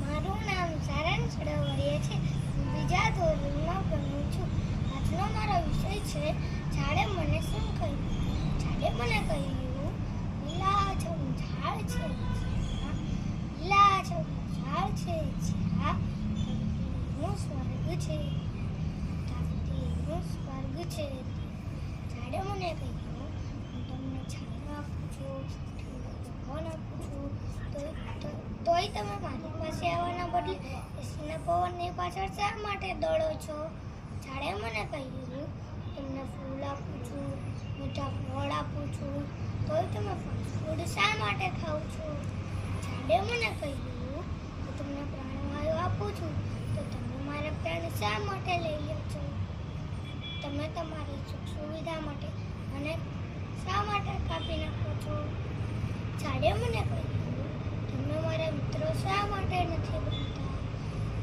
મારું નામ સારાંશ ડવરિયા છે. હું બીજા ધોરણમાં ભણું છું. આજનો મારો વિષય છે ઝાડે મને શું કહ્યું. ઝાડે મને કહ્યું, લીલાછમ ઝાડ છે જ્યાં, લીલાછમ ઝાડ છે જ્યાં ધરતીનું સ્વર્ગ છે, ધરતીનું સ્વર્ગ છે. ઝાડે મને કહ્યું, હું તમને છાંયો આપું છું, ઠંડો પવન આપું છું, તોય તમે મારી પાસે આવવાના બદલે એસીના પવનની પાછળ શા માટે દોડો છો? ઝાડે મને કહ્યું, તમને ફૂલ આપું છું, મીઠા ફળ આપું છું, તોય તમે ફાસ્ટ ફૂડ શા માટે ખાવ છો? ઝાડે મને કહ્યું કે તમને પ્રાણવાયુ આપું છું, તો તમે મારા પ્રાણ શા માટે લઈ લો છો? તમે તમારી સુખ સુવિધા માટે મને શા માટે કાપી નાખો છો? ઝાડે મને કહ્યું, તમે મારા મિત્રો શા માટે નથી બનતા?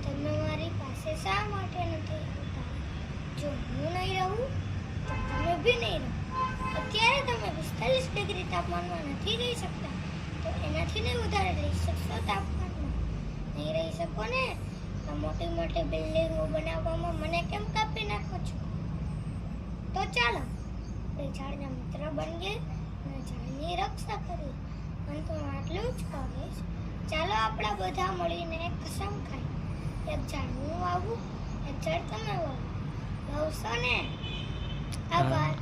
તમે મારી પાસે શા માટે નથી આવતા? જો હું નહીં રહું તો તમે બી નહીં રહો. અત્યારે તમે 45 ડિગ્રી તાપમાનમાં નથી રહી શકતા, તો એનાથી નહીં વધારે રહી શકશો તાપમાનમાં? નહીં રહી શકો ને? તો મોટી મોટી બિલ્ડિંગો બનાવવામાં મને કેમ કાપી નાખો છો? તો ચાલો આપણે ઝાડના મિત્ર બનીએ અને ઝાડની રક્ષા કરીએ. અંતમાં આટલું જ કહીશ, ચાલો આપણે બધા મળીને એક કસમ ખાઈએ, એક ઝાડ હું વાવું, એક ઝાડ તમે વાવો. વાવશો ને? આભાર.